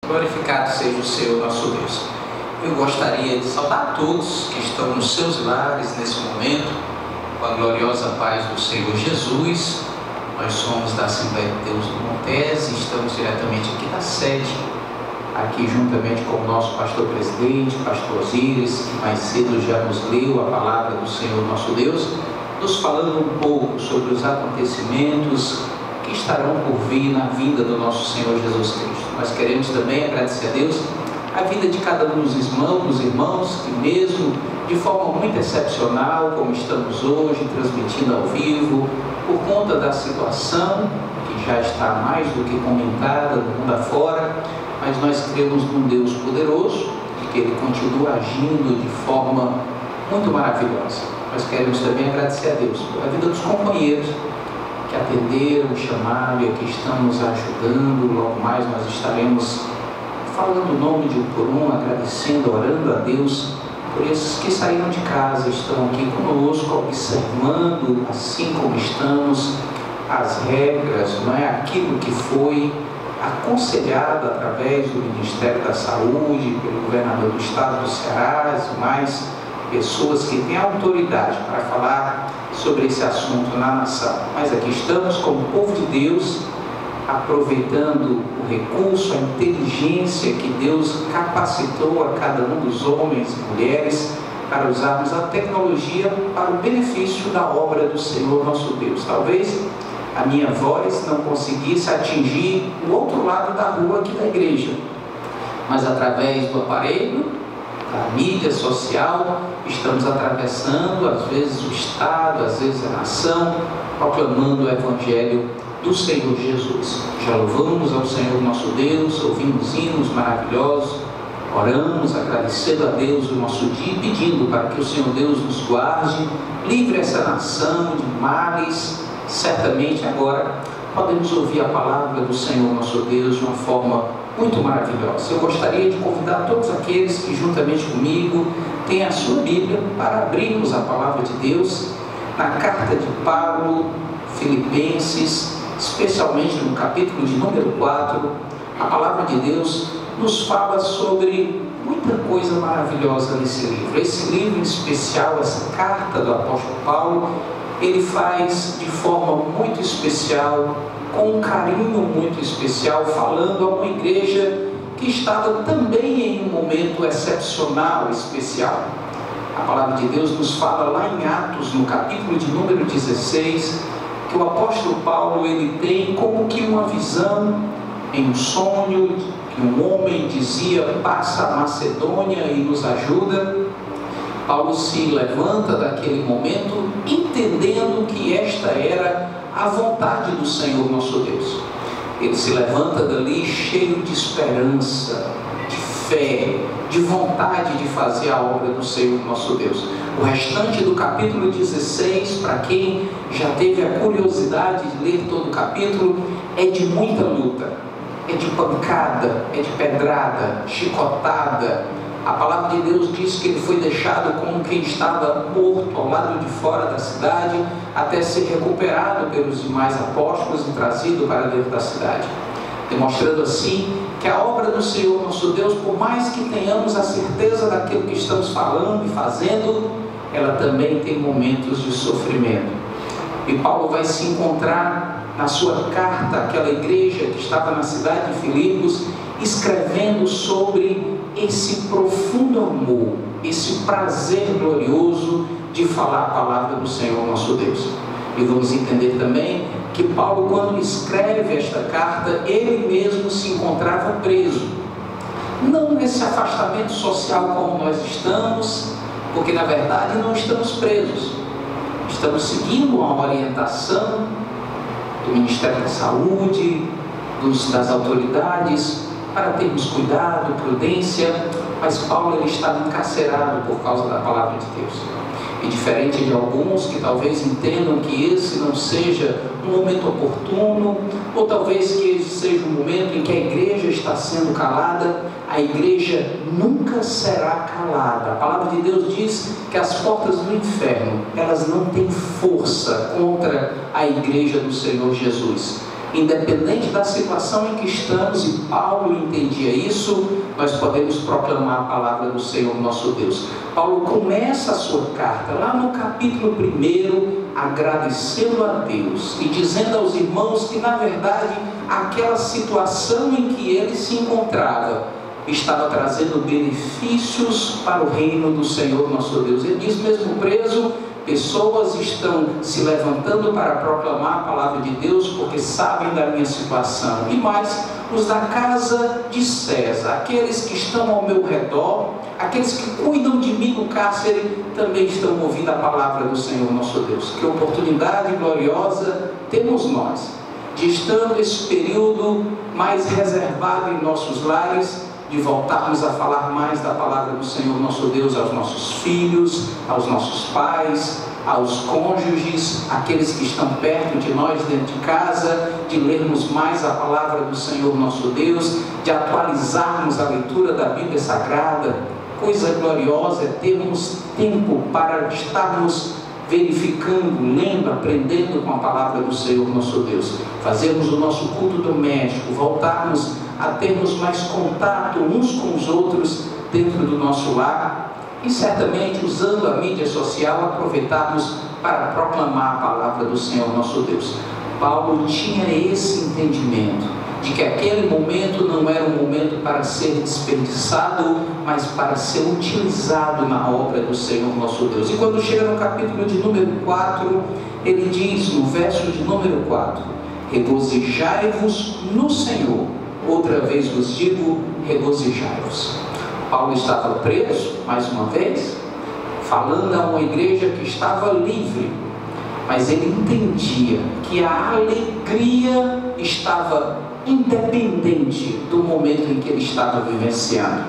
Glorificado seja o Senhor nosso Deus. Eu gostaria de saudar a todos que estão nos seus lares nesse momento, com a gloriosa paz do Senhor Jesus. Nós somos da Assembleia de Deus do Montes e estamos diretamente aqui da sede, aqui juntamente com o nosso pastor presidente, pastor Osíris, que mais cedo já nos leu a palavra do Senhor nosso Deus, nos falando um pouco sobre os acontecimentos que estarão por vir na vinda do nosso Senhor Jesus Cristo. Nós queremos também agradecer a Deus a vida de cada um dos irmãos que mesmo de forma muito excepcional, como estamos hoje, transmitindo ao vivo, por conta da situação que já está mais do que comentada no mundo afora, mas nós cremos num Deus poderoso e que Ele continua agindo de forma muito maravilhosa. Nós queremos também agradecer a Deus pela vida dos companheiros que atenderam o chamado e aqui estão nos ajudando. Logo mais nós estaremos falando o nome de um por um, agradecendo, orando a Deus por esses que saíram de casa, estão aqui conosco, observando, assim como estamos, as regras, não é? Aquilo que foi aconselhado através do Ministério da Saúde, pelo governador do estado do Ceará, as demais pessoas que têm autoridade para falar sobre esse assunto na nação. Mas aqui estamos como povo de Deus, aproveitando o recurso, a inteligência que Deus capacitou a cada um dos homens e mulheres para usarmos a tecnologia para o benefício da obra do Senhor nosso Deus. Talvez a minha voz não conseguisse atingir o outro lado da rua aqui da igreja, mas através do aparelho, da mídia social, estamos atravessando às vezes o estado, às vezes a nação, proclamando o Evangelho do Senhor Jesus. Já louvamos ao Senhor nosso Deus, ouvimos hinos maravilhosos, oramos agradecendo a Deus o nosso dia e pedindo para que o Senhor Deus nos guarde, livre essa nação de males. Certamente agora podemos ouvir a palavra do Senhor nosso Deus de uma forma muito maravilhosa. Eu gostaria de convidar todos aqueles que juntamente comigo têm a sua Bíblia para abrirmos a palavra de Deus na carta de Paulo, Filipenses, especialmente no capítulo de número 4. A palavra de Deus nos fala sobre muita coisa maravilhosa nesse livro. Esse livro em especial, essa carta do apóstolo Paulo, ele faz de forma muito especial, com um carinho muito especial, falando a uma igreja que estava também em um momento excepcional, especial. A palavra de Deus nos fala lá em Atos, no capítulo de número 16, que o apóstolo Paulo ele tem como que uma visão em um sonho, que um homem dizia: passa a Macedônia e nos ajuda. Paulo se levanta daquele momento entendendo que esta era a vontade do Senhor nosso Deus. Ele se levanta dali cheio de esperança, de fé, de vontade de fazer a obra do Senhor nosso Deus. O restante do capítulo 16, para quem já teve a curiosidade de ler todo o capítulo, é de muita luta, é de pancada, é de pedrada, chicotada. A palavra de Deus diz que ele foi deixado como quem estava morto ao lado de fora da cidade, até ser recuperado pelos demais apóstolos e trazido para dentro da cidade, demonstrando assim que a obra do Senhor nosso Deus, por mais que tenhamos a certeza daquilo que estamos falando e fazendo, ela também tem momentos de sofrimento. E Paulo vai se encontrar na sua carta àquela igreja que estava na cidade de Filipos, escrevendo sobre esse profundo amor, esse prazer glorioso de falar a palavra do Senhor nosso Deus. E vamos entender também que Paulo, quando escreve esta carta, ele mesmo se encontrava preso, não nesse afastamento social como nós estamos, porque na verdade não estamos presos, estamos seguindo uma orientação do Ministério da Saúde, das autoridades, para termos cuidado, prudência, mas Paulo ele estava encarcerado por causa da palavra de Deus. E diferente de alguns que talvez entendam que esse não seja um momento oportuno, ou talvez que esse seja um momento em que a igreja está sendo calada, a igreja nunca será calada. A palavra de Deus diz que as portas do inferno, elas não têm força contra a igreja do Senhor Jesus. Independente da situação em que estamos, e Paulo entendia isso, nós podemos proclamar a palavra do Senhor nosso Deus. Paulo começa a sua carta, lá no capítulo 1, agradecendo a Deus e dizendo aos irmãos que, na verdade, aquela situação em que ele se encontrava estava trazendo benefícios para o reino do Senhor nosso Deus. Ele diz, mesmo preso, pessoas estão se levantando para proclamar a palavra de Deus porque sabem da minha situação. E mais, os da casa de César, aqueles que estão ao meu redor, aqueles que cuidam de mim no cárcere, também estão ouvindo a palavra do Senhor nosso Deus. Que oportunidade gloriosa temos nós de, estando esse período mais reservado em nossos lares, de voltarmos a falar mais da palavra do Senhor nosso Deus aos nossos filhos, aos nossos pais, aos cônjuges, aqueles que estão perto de nós dentro de casa, de lermos mais a palavra do Senhor nosso Deus, de atualizarmos a leitura da Bíblia Sagrada. Coisa gloriosa é termos tempo para estarmos verificando, lendo, aprendendo com a palavra do Senhor nosso Deus, fazermos o nosso culto doméstico, voltarmos a termos mais contato uns com os outros dentro do nosso lar e certamente, usando a mídia social, aproveitarmos para proclamar a palavra do Senhor nosso Deus. Paulo tinha esse entendimento de que aquele momento não era um momento para ser desperdiçado, mas para ser utilizado na obra do Senhor nosso Deus. E quando chega no capítulo de número 4, ele diz no verso de número 4, regozijai-vos no Senhor. Outra vez vos digo, regozijai-vos. Paulo estava preso, mais uma vez, falando a uma igreja que estava livre, mas ele entendia que a alegria estava independente do momento em que ele estava vivenciando.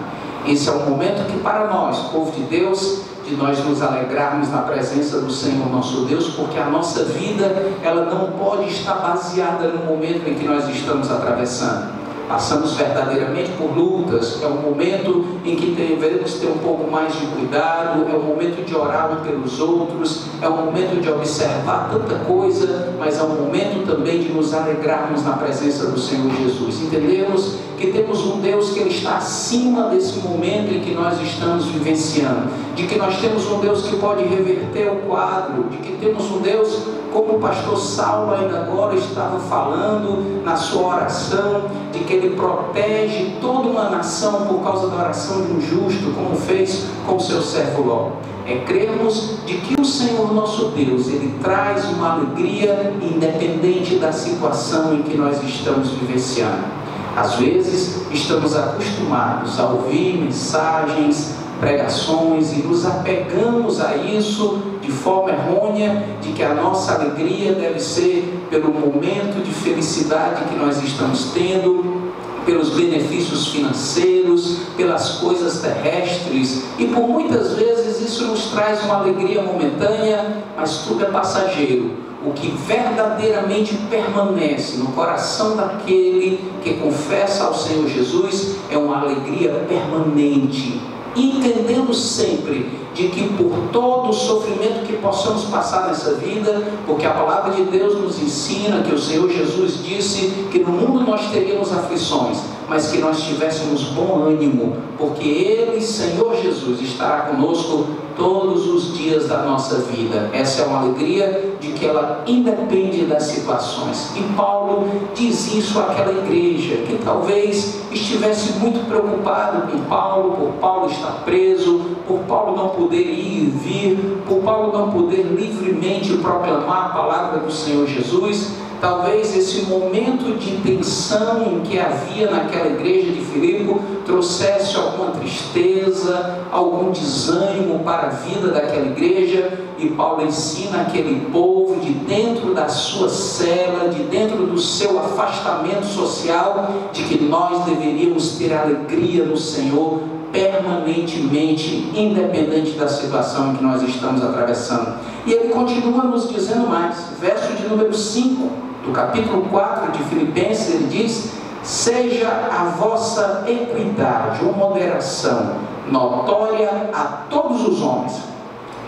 Esse é um momento que, para nós, povo de Deus, de nós nos alegrarmos na presença do Senhor nosso Deus, porque a nossa vida, ela não pode estar baseada no momento em que nós estamos atravessando. Passamos verdadeiramente por lutas, é um momento em que devemos ter um pouco mais de cuidado, é um momento de orar uns pelos outros, é um momento de observar tanta coisa, mas é um momento também de nos alegrarmos na presença do Senhor Jesus. Entendemos que temos um Deus que Ele está acima desse momento em que nós estamos vivenciando, de que nós temos um Deus que pode reverter o quadro, de que temos um Deus, como o pastor Saulo ainda agora estava falando na sua oração, de que Ele protege toda uma nação por causa da oração de um justo, como fez com o seu servo Ló. É crermos de que o Senhor nosso Deus, Ele traz uma alegria independente da situação em que nós estamos vivenciando. Às vezes estamos acostumados a ouvir mensagens, pregações e nos apegamos a isso de forma errônea, de que a nossa alegria deve ser pelo momento de felicidade que nós estamos tendo, pelos benefícios financeiros, pelas coisas terrestres, e por muitas vezes isso nos traz uma alegria momentânea, mas tudo é passageiro. O que verdadeiramente permanece no coração daquele que confessa ao Senhor Jesus é uma alegria permanente, entendendo sempre de que por todo o sofrimento que possamos passar nessa vida, porque a palavra de Deus nos ensina que o Senhor Jesus disse que no mundo nós teríamos aflições, mas que nós tivéssemos bom ânimo, porque Ele, Senhor Jesus, estará conosco todos os dias da nossa vida. Essa é uma alegria de que ela independe das situações. E Paulo diz isso àquela igreja que talvez estivesse muito preocupado com Paulo, por Paulo estar preso, por Paulo não poder ir e vir, por Paulo não poder livremente proclamar a palavra do Senhor Jesus. Talvez esse momento de tensão em que havia naquela igreja de Filipe trouxesse alguma tristeza, algum desânimo para a vida daquela igreja, e Paulo ensina aquele povo de dentro da sua cela, de dentro do seu afastamento social, de que nós deveríamos ter alegria no Senhor permanentemente, independente da situação em que nós estamos atravessando. E ele continua nos dizendo mais, verso de número 5 do capítulo 4 de Filipenses, ele diz: seja a vossa equidade ou moderação notória a todos os homens,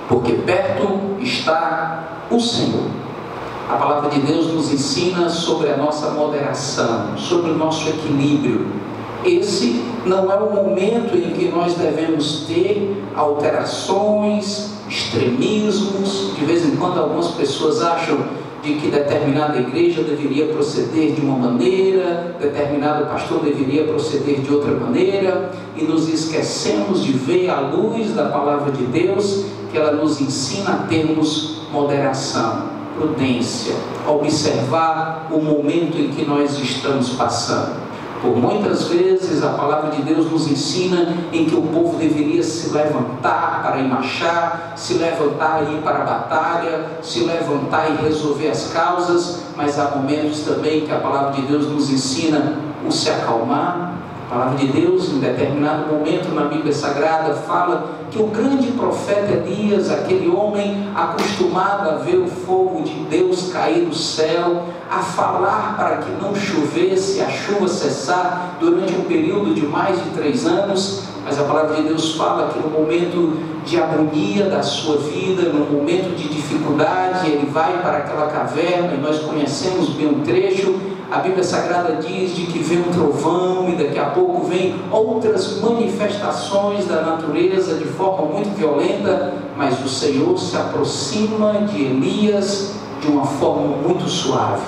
porque perto está o Senhor. A palavra de Deus nos ensina sobre a nossa moderação, sobre o nosso equilíbrio. Esse não é o momento em que nós devemos ter alterações, extremismos. De vez em quando algumas pessoas acham de que determinada igreja deveria proceder de uma maneira, determinado pastor deveria proceder de outra maneira, e nos esquecemos de ver à luz da palavra de Deus que ela nos ensina a termos moderação, prudência, observar o momento em que nós estamos passando. Por muitas vezes a palavra de Deus nos ensina em que o povo deveria se levantar para ir marchar, se levantar e ir para a batalha, se levantar e resolver as causas, mas há momentos também que a palavra de Deus nos ensina o se acalmar. A palavra de Deus, em determinado momento na Bíblia Sagrada, fala que o grande profeta Elias, aquele homem acostumado a ver o fogo de Deus cair do céu, a falar para que não chovesse, a chuva cessar durante um período de mais de 3 anos, mas a palavra de Deus fala que no momento de agonia da sua vida, no momento de dificuldade, ele vai para aquela caverna, e nós conhecemos bem o trecho. A Bíblia Sagrada diz de que vem um trovão e daqui a pouco vem outras manifestações da natureza de forma muito violenta, mas o Senhor se aproxima de Elias de uma forma muito suave.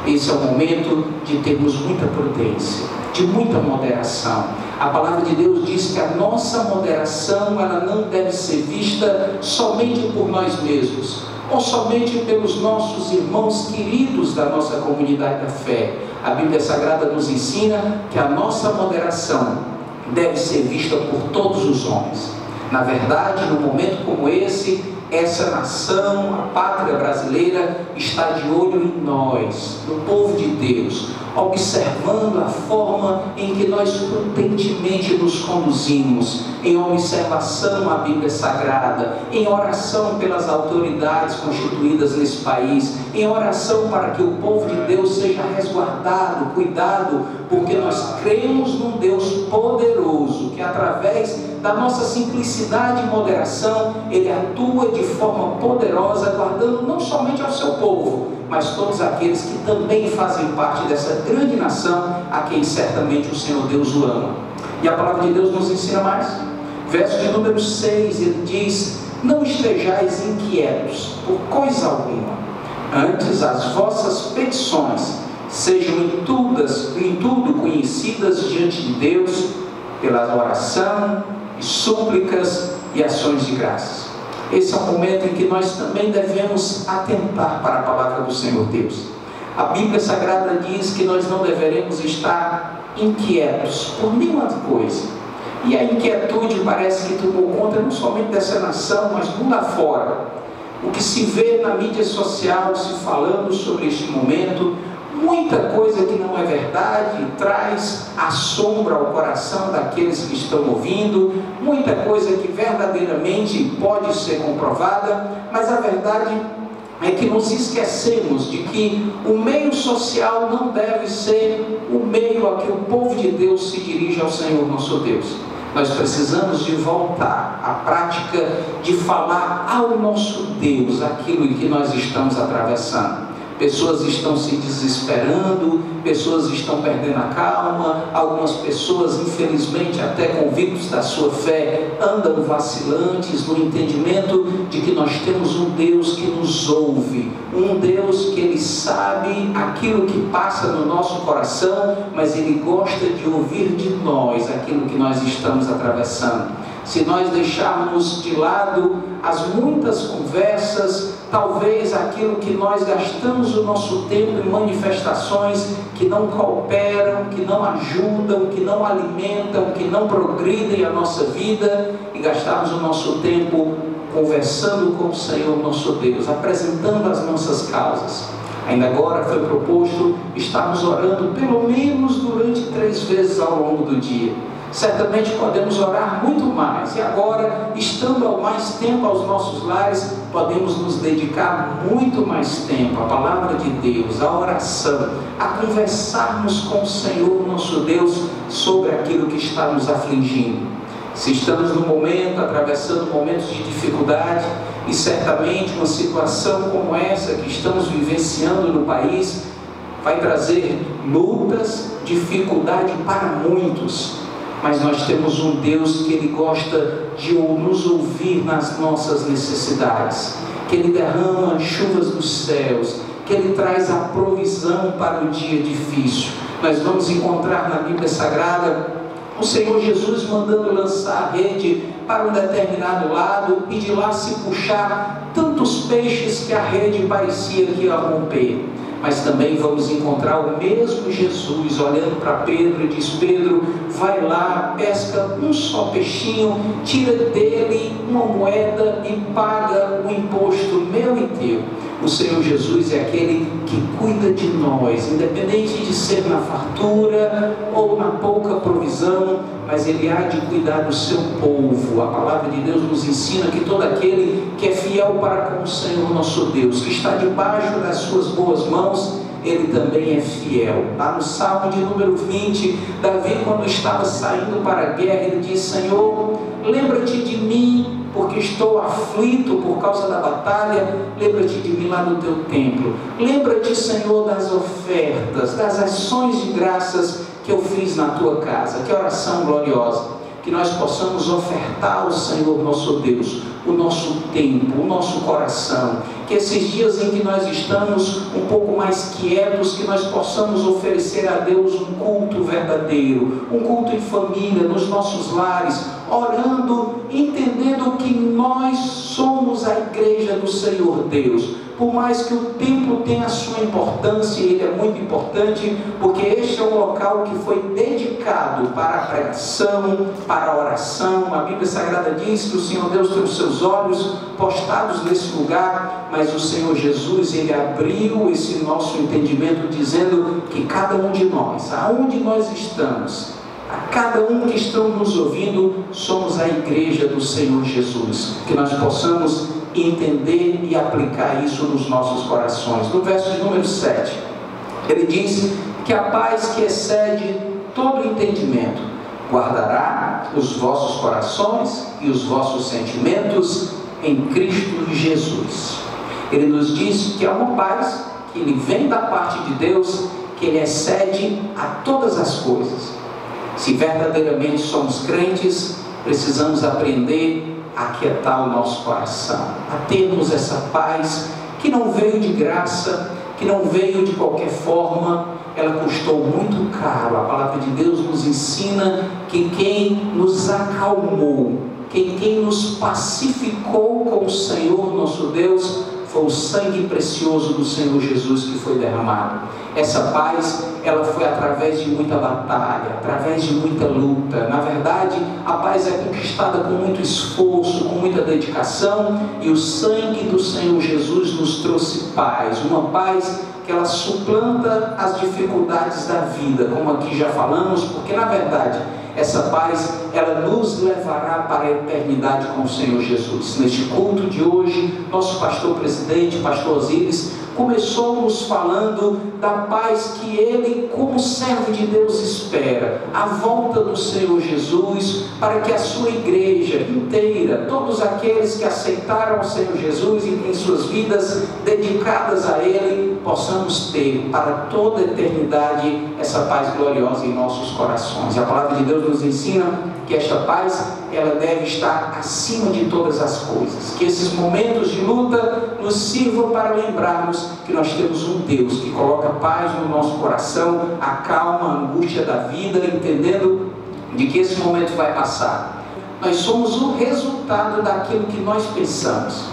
Esse é o momento de termos muita prudência, de muita moderação. A palavra de Deus diz que a nossa moderação ela não deve ser vista somente por nós mesmos, ou somente pelos nossos irmãos queridos da nossa comunidade da fé. A Bíblia Sagrada nos ensina que a nossa moderação deve ser vista por todos os homens. Na verdade, num momento como esse, essa nação, a pátria brasileira, está de olho em nós, no povo de Deus, observando a forma em que nós prudentemente nos conduzimos, em observação à Bíblia Sagrada, em oração pelas autoridades constituídas nesse país, em oração para que o povo de Deus seja resguardado, cuidado, porque nós cremos num Deus poderoso, que através da nossa simplicidade e moderação, Ele atua de forma poderosa, guardando não somente ao seu povo, mas todos aqueles que também fazem parte dessa grande nação, a quem certamente o Senhor Deus o ama. E a palavra de Deus nos ensina mais. Verso de número 6, ele diz: não estejais inquietos por coisa alguma, antes as vossas petições sejam em tudo conhecidas diante de Deus, pela oração e súplicas e ações de graças. Esse é o momento em que nós também devemos atentar para a palavra do Senhor Deus. A Bíblia Sagrada diz que nós não deveremos estar inquietos por nenhuma coisa. E a inquietude parece que tomou conta não somente dessa nação, mas mundo afora. O que se vê na mídia social se falando sobre este momento, muita coisa que não é verdade, traz assombro ao coração daqueles que estão ouvindo, muita coisa que verdadeiramente pode ser comprovada, mas a verdade é que nos esquecemos de que o meio social não deve ser o meio a que o povo de Deus se dirige ao Senhor nosso Deus. Nós precisamos de voltar à prática de falar ao nosso Deus aquilo em que nós estamos atravessando. Pessoas estão se desesperando, pessoas estão perdendo a calma, algumas pessoas, infelizmente, até convictos da sua fé, andam vacilantes no entendimento de que nós temos um Deus que nos ouve, um Deus que Ele sabe aquilo que passa no nosso coração, mas Ele gosta de ouvir de nós aquilo que nós estamos atravessando. Se nós deixarmos de lado as muitas conversas, talvez aquilo que nós gastamos o nosso tempo em manifestações que não cooperam, que não ajudam, que não alimentam, que não progridem a nossa vida, e gastarmos o nosso tempo conversando com o Senhor nosso Deus, apresentando as nossas causas. Ainda agora foi proposto estarmos orando pelo menos durante 3 vezes ao longo do dia. Certamente podemos orar muito mais, e agora, estando ao mais tempo aos nossos lares, podemos nos dedicar muito mais tempo à palavra de Deus, à oração, a conversarmos com o Senhor nosso Deus sobre aquilo que está nos afligindo. Se estamos no momento, atravessando momentos de dificuldade, E certamente uma situação como essa que estamos vivenciando no país vai trazer lutas, dificuldade para muitos. Mas nós temos um Deus que Ele gosta de nos ouvir nas nossas necessidades, que Ele derrama chuvas dos céus, que Ele traz a provisão para o dia difícil. Nós vamos encontrar na Bíblia Sagrada o Senhor Jesus mandando lançar a rede para um determinado lado e de lá se puxar tantos peixes que a rede parecia que ia romper. Mas também vamos encontrar o mesmo Jesus olhando para Pedro e diz: Pedro, vai lá, pesca um só peixinho, tira dele uma moeda e paga o imposto meu e teu. O Senhor Jesus é aquele que cuida de nós, independente de ser na fartura ou na pouca provisão, mas Ele há de cuidar do seu povo. A palavra de Deus nos ensina que todo aquele que é fiel para com o Senhor nosso Deus, que está debaixo das suas boas mãos, Ele também é fiel. Lá no Salmo de número 20, Davi, quando estava saindo para a guerra, ele diz: Senhor, lembra-te de mim, porque estou aflito por causa da batalha. Lembra-te de mim lá no teu templo. Lembra-te, Senhor, das ofertas, das ações de graças que eu fiz na tua casa. Que oração gloriosa! Que nós possamos ofertar ao Senhor nosso Deus o nosso tempo, o nosso coração. Que esses dias em que nós estamos um pouco mais quietos, que nós possamos oferecer a Deus um culto verdadeiro, um culto em família, nos nossos lares, orando, entendendo que nós somos a igreja do Senhor Deus. Por mais que o templo tenha a sua importância, ele é muito importante, porque este é um local que foi dedicado para a pregação, para a oração. A Bíblia Sagrada diz que o Senhor Deus tem os seus olhos postados nesse lugar, mas o Senhor Jesus, Ele abriu esse nosso entendimento, dizendo que cada um de nós, aonde nós estamos, a cada um que estão nos ouvindo, somos a igreja do Senhor Jesus. Que nós possamos entender e aplicar isso nos nossos corações. No verso de número 7, ele diz que a paz que excede todo entendimento guardará os vossos corações e os vossos sentimentos em Cristo Jesus. Ele nos diz que é uma paz que ele vem da parte de Deus, que ele excede a todas as coisas. Se verdadeiramente somos crentes, precisamos aprender a aquietar o nosso coração, a termos essa paz que não veio de graça, que não veio de qualquer forma, ela custou muito caro. A palavra de Deus nos ensina que quem nos acalmou, quem nos pacificou com o Senhor nosso Deus, foi o sangue precioso do Senhor Jesus que foi derramado. Essa paz, ela foi através de muita batalha, através de muita luta. Na verdade, a paz é conquistada com muito esforço, com muita dedicação, e o sangue do Senhor Jesus nos trouxe paz. Uma paz que ela suplanta as dificuldades da vida, como aqui já falamos, porque na verdade essa paz, ela nos levará para a eternidade com o Senhor Jesus. Neste culto de hoje, nosso pastor presidente, pastor Osíris, começou nos falando da paz que ele, como servo de Deus, espera, a volta do Senhor Jesus, para que a sua igreja inteira, todos aqueles que aceitaram o Senhor Jesus e têm suas vidas dedicadas a Ele, possamos ter para toda a eternidade essa paz gloriosa em nossos corações. A palavra de Deus nos ensina que esta paz, ela deve estar acima de todas as coisas, que esses momentos de luta nos sirvam para lembrarmos que nós temos um Deus que coloca paz no nosso coração, acalma a angústia da vida, entendendo de que esse momento vai passar. Nós somos o resultado daquilo que nós pensamos.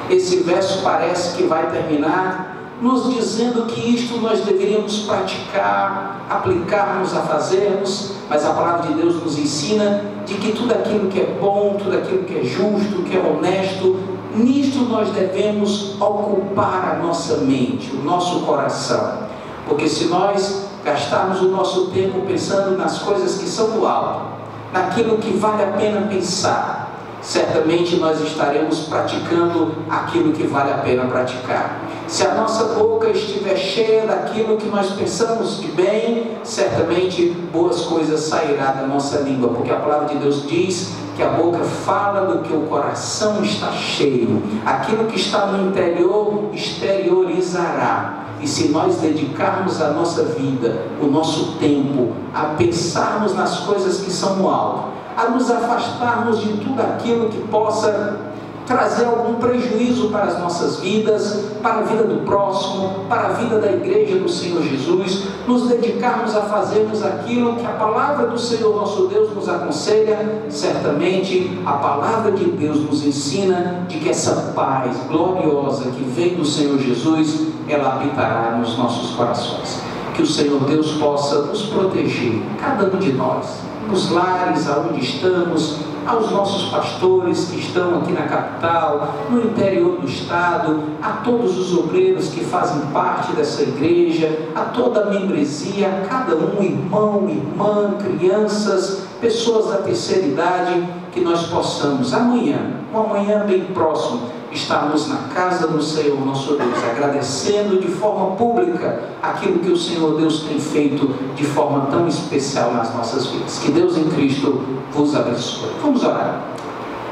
Esse verso parece que vai terminar nos dizendo que isto nós deveríamos praticar, aplicarmos a fazermos, mas a palavra de Deus nos ensina de que tudo aquilo que é bom, tudo aquilo que é justo, que é honesto, nisto nós devemos ocupar a nossa mente, o nosso coração. Porque se nós gastarmos o nosso tempo pensando nas coisas que são do alto, naquilo que vale a pena pensar, certamente nós estaremos praticando aquilo que vale a pena praticar. Se a nossa boca estiver cheia daquilo que nós pensamos de bem, certamente boas coisas sairão da nossa língua, porque a palavra de Deus diz que a boca fala do que o coração está cheio. Aquilo que está no interior exteriorizará. E se nós dedicarmos a nossa vida, o nosso tempo, a pensarmos nas coisas que são no alto, a nos afastarmos de tudo aquilo que possa trazer algum prejuízo para as nossas vidas, para a vida do próximo, para a vida da igreja do Senhor Jesus, nos dedicarmos a fazermos aquilo que a palavra do Senhor nosso Deus nos aconselha, certamente a palavra de Deus nos ensina de que essa paz gloriosa que vem do Senhor Jesus, ela habitará nos nossos corações. Que o Senhor Deus possa nos proteger, cada um de nós, nos lares aonde estamos, aos nossos pastores que estão aqui na capital, no interior do estado, a todos os obreiros que fazem parte dessa igreja, a toda a membresia, a cada um, irmão, irmã, crianças, pessoas da terceira idade, que nós possamos amanhã, um amanhã bem próximo, estarmos na casa do Senhor nosso Deus, agradecendo de forma pública aquilo que o Senhor Deus tem feito de forma tão especial nas nossas vidas. Que Deus em Cristo vos abençoe. Vamos orar.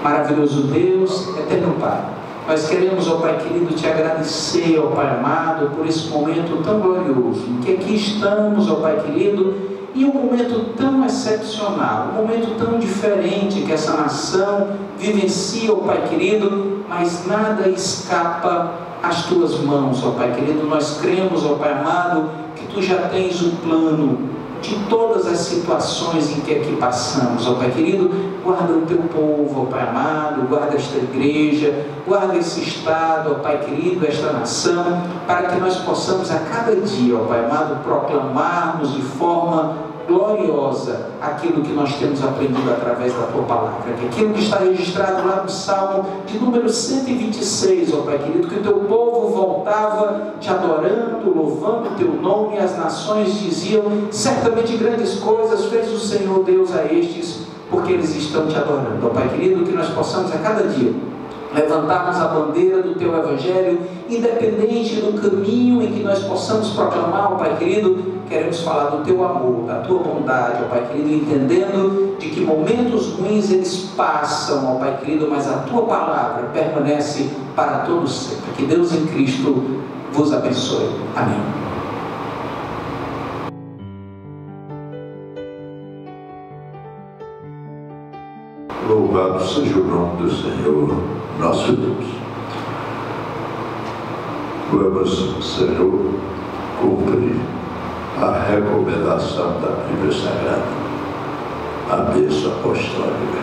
Maravilhoso Deus, eterno Pai, nós queremos, ó Pai querido, te agradecer, ó Pai amado, por esse momento tão glorioso, em que aqui estamos, ó Pai querido, e um momento tão excepcional, um momento tão diferente que essa nação vivencia, ó Pai querido, mas nada escapa às tuas mãos, ó Pai querido. Nós cremos, ó Pai amado, que tu já tens um plano de todas as situações em que aqui passamos, ó Pai querido. Guarda o teu povo, ó Pai amado, guarda esta igreja, guarda esse estado, ó Pai querido, esta nação, para que nós possamos a cada dia, ó Pai amado, proclamarmos de forma gloriosa aquilo que nós temos aprendido através da tua palavra, que aquilo que está registrado lá no Salmo de número 126, ó Pai querido, que o teu povo voltava te adorando, louvando o teu nome, e as nações diziam: certamente grandes coisas fez o Senhor Deus a estes, porque eles estão te adorando. Ó Pai querido, que nós possamos a cada dia levantarmos a bandeira do teu evangelho, independente do caminho em que nós possamos proclamar, ó Pai querido. Queremos falar do teu amor, da tua bondade, ó Pai querido, entendendo de que momentos ruins eles passam, ó Pai querido, mas a tua palavra permanece para todos sempre. Que Deus em Cristo vos abençoe. Amém. Louvado seja o nome do Senhor, nosso Deus. Vamos, Senhor, cumprir a recomendação da Bíblia Sagrada, a bênção apostólica.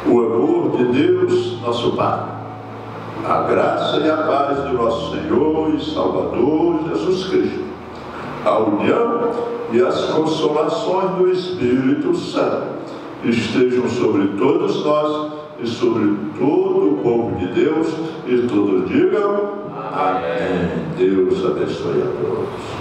O amor de Deus, nosso Pai, a graça e a paz do nosso Senhor e Salvador Jesus Cristo, a união e as consolações do Espírito Santo estejam sobre todos nós e sobre todo o povo de Deus, e todos digam amém. Deus abençoe a todos.